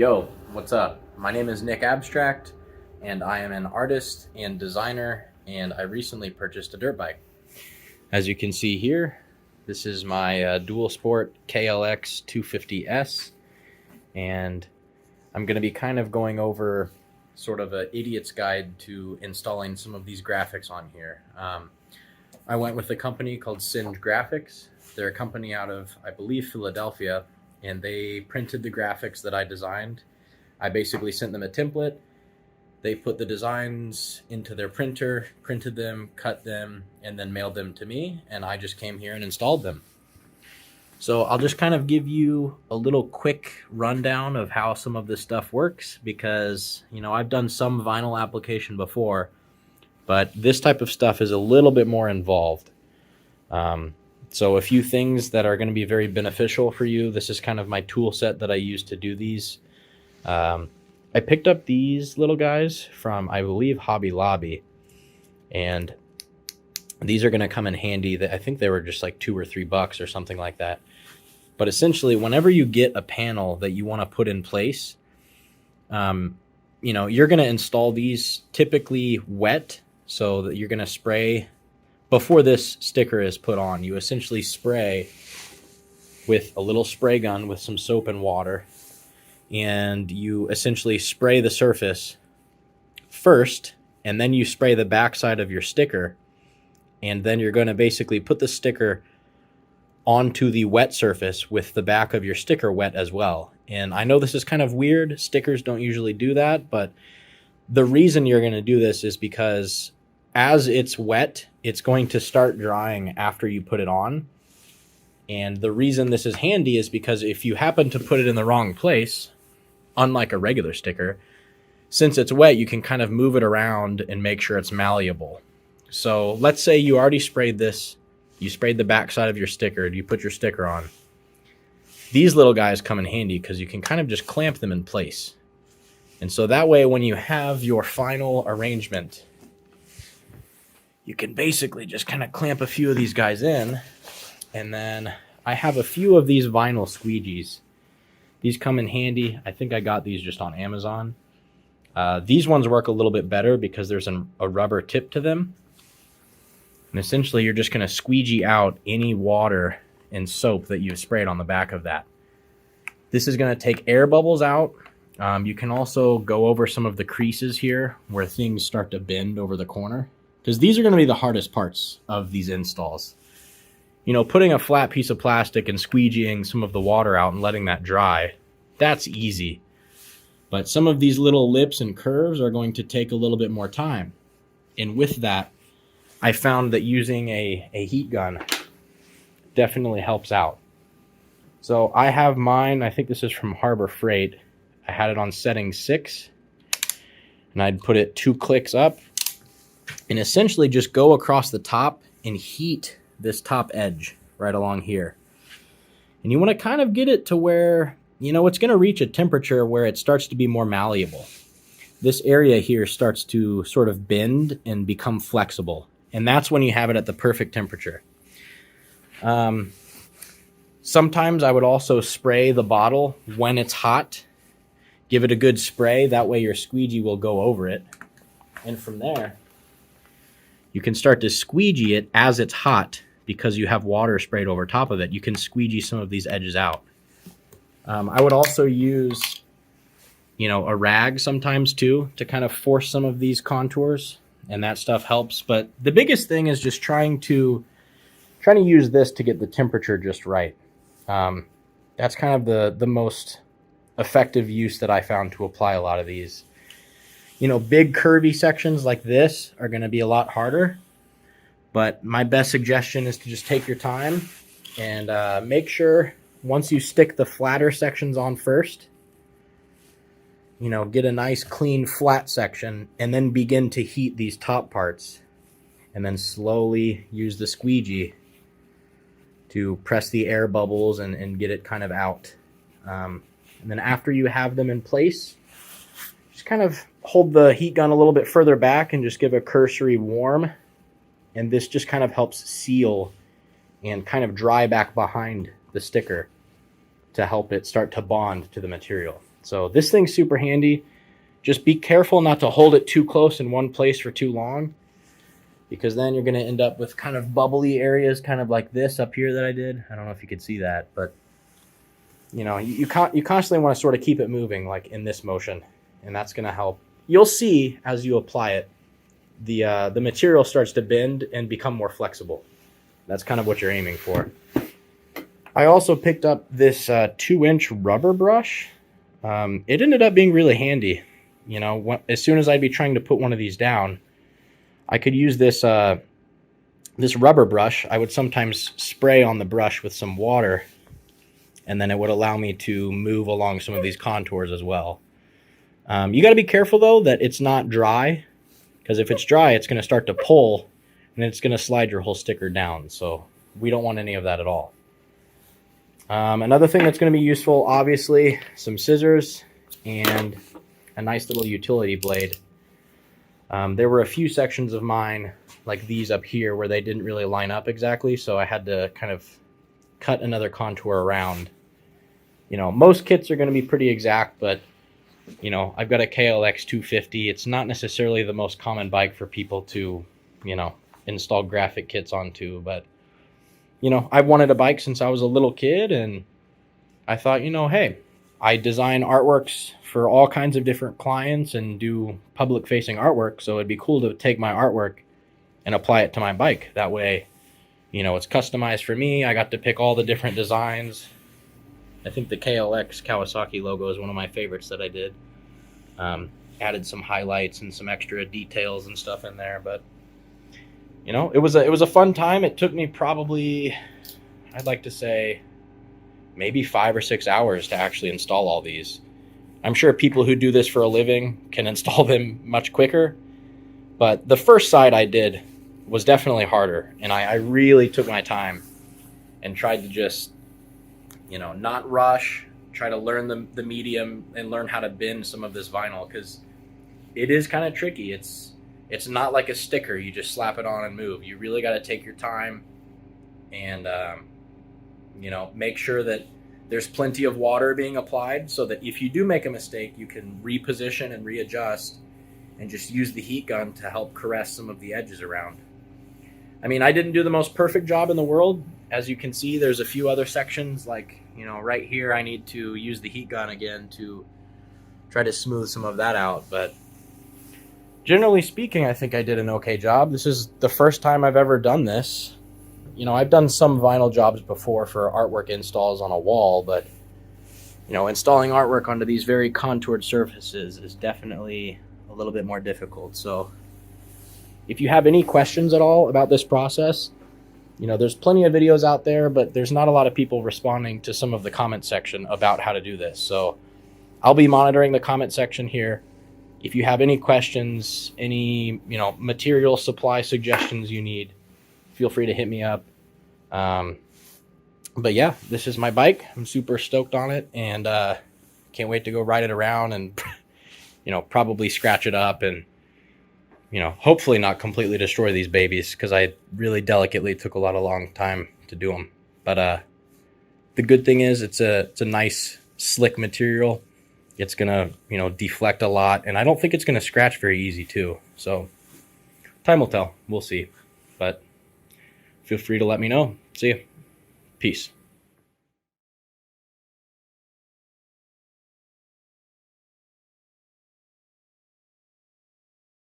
Yo, what's up? My name is Nick Abstract, and I am an artist and designer, and I recently purchased a dirt bike. As you can see here, this is my Dual Sport KLX 250S, and I'm going to be kind of going over sort of an idiot's guide to installing some of these graphics on here. I went with a company called Singe Graphics. They're a company out of, I believe, Philadelphia, and they printed the graphics that I designed. I basically sent them a template. They put the designs into their printer, printed them, cut them, and then mailed them to me, and I just came here and installed them. So I'll just kind of give you a little quick rundown of how some of this stuff works because, I've done some vinyl application before, but this type of stuff is a little bit more involved. So a few things that are going to be very beneficial for you. This is kind of my tool set that I use to do these. I picked up these little guys from, I believe, Hobby Lobby, and these are going to come in handy. I think they were just like $2 or $3 or something like that. But essentially, whenever you get a panel that you want to put in place, you're going to install these typically wet, so that you're going to spray before this sticker is put on. You essentially spray with a little spray gun with some soap and water, and you essentially spray the surface first, and then you spray the backside of your sticker, and then you're going to basically put the sticker onto the wet surface with the back of your sticker wet as well. And I know this is kind of weird. Stickers don't usually do that, but the reason you're going to do this is because as it's wet, it's going to start drying after you put it on. And the reason this is handy is because if you happen to put it in the wrong place, unlike a regular sticker, since it's wet, you can kind of move it around and make sure it's malleable. So let's say you already sprayed this, you sprayed the back side of your sticker, you put your sticker on. These little guys come in handy because you can kind of just clamp them in place. And so that way, when you have your final arrangement, you can basically just kind of clamp a few of these guys in. And then I have a few of these vinyl squeegees. These come in handy. I think I got these just on Amazon. These ones work a little bit better because there's a rubber tip to them. And essentially, you're just going to squeegee out any water and soap that you've sprayed on the back of that. This is going to take air bubbles out. You can also go over some of the creases here where things start to bend over the corner, because these are going to be the hardest parts of these installs. Putting a flat piece of plastic and squeegeeing some of the water out and letting that dry, that's easy. But some of these little lips and curves are going to take a little bit more time. And with that, I found that using a heat gun definitely helps out. So I have mine, I think this is from Harbor Freight. I had it on setting 6, and I'd put it 2 clicks up, and essentially just go across the top and heat this top edge right along here. And you want to kind of get it to where, it's going to reach a temperature where it starts to be more malleable. This area here starts to sort of bend and become flexible. And that's when you have it at the perfect temperature. Sometimes I would also spray the bottle when it's hot. Give it a good spray. That way your squeegee will go over it. And from there, you can start to squeegee it as it's hot because you have water sprayed over top of it. You can squeegee some of these edges out. I would also use, a rag sometimes too to kind of force some of these contours, and that stuff helps. But the biggest thing is just trying to use this to get the temperature just right. That's kind of the most effective use that I found to apply a lot of these. Big curvy sections like this are going to be a lot harder, but my best suggestion is to just take your time and make sure once you stick the flatter sections on first, get a nice clean flat section and then begin to heat these top parts, and then slowly use the squeegee to press the air bubbles and get it kind of out. And then after you have them in place, just kind of hold the heat gun a little bit further back and just give a cursory warm. And this just kind of helps seal and kind of dry back behind the sticker to help it start to bond to the material. So this thing's super handy. Just be careful not to hold it too close in one place for too long, because then you're going to end up with kind of bubbly areas, kind of like this up here that I did. I don't know if you could see that, but you know, you constantly want to sort of keep it moving, like in this motion, and that's going to help. You'll see as you apply it, the material starts to bend and become more flexible. That's kind of what you're aiming for. I also picked up this 2-inch rubber brush. It ended up being really handy. You know, as soon as I'd be trying to put one of these down, I could use this this rubber brush. I would sometimes spray on the brush with some water, and then it would allow me to move along some of these contours as well. You got to be careful, though, that it's not dry, because if it's dry, it's going to start to pull, and it's going to slide your whole sticker down. So we don't want any of that at all. Another thing that's going to be useful, obviously, some scissors and a nice little utility blade. There were a few sections of mine, like these up here, where they didn't really line up exactly, so I had to kind of cut another contour around. You know, most kits are going to be pretty exact, but, you know, I've got a KLX 250. It's not necessarily the most common bike for people to, you know, install graphic kits onto, but, you know, I've wanted a bike since I was a little kid, and I thought, you know, hey, I design artworks for all kinds of different clients and do public-facing artwork, so it'd be cool to take my artwork and apply it to my bike. That way, you know, it's customized for me. I got to pick all the different designs. I think the KLX Kawasaki logo is one of my favorites that I did. Added some highlights and some extra details and stuff in there, but you know, it was a fun time. It took me probably, I'd like to say, maybe 5 or 6 hours to actually install all these. I'm sure people who do this for a living can install them much quicker, but the first side I did was definitely harder, and I really took my time and tried to just, you know, not rush, try to learn the medium and learn how to bend some of this vinyl, because it is kind of tricky. It's not like a sticker. You just slap it on and move. You really got to take your time and, you know, make sure that there's plenty of water being applied, so that if you do make a mistake, you can reposition and readjust and just use the heat gun to help caress some of the edges around. I mean, I didn't do the most perfect job in the world. As you can see, there's a few other sections, like, you know, right here, I need to use the heat gun again to try to smooth some of that out. But generally speaking, I think I did an okay job. This is the first time I've ever done this. You know, I've done some vinyl jobs before for artwork installs on a wall, but, you know, installing artwork onto these very contoured surfaces is definitely a little bit more difficult. So if you have any questions at all about this process, you know, there's plenty of videos out there, but there's not a lot of people responding to some of the comment section about how to do this. So I'll be monitoring the comment section here. If you have any questions, any, you know, material supply suggestions you need, feel free to hit me up. But yeah, this is my bike. I'm super stoked on it, and can't wait to go ride it around and, you know, probably scratch it up and, you know, hopefully not completely destroy these babies, because I really delicately took a long time to do them. But the good thing is it's a nice slick material. It's gonna, you know, deflect a lot, and I don't think it's gonna scratch very easy too. So time will tell. We'll see. But feel free to let me know. See ya. Peace.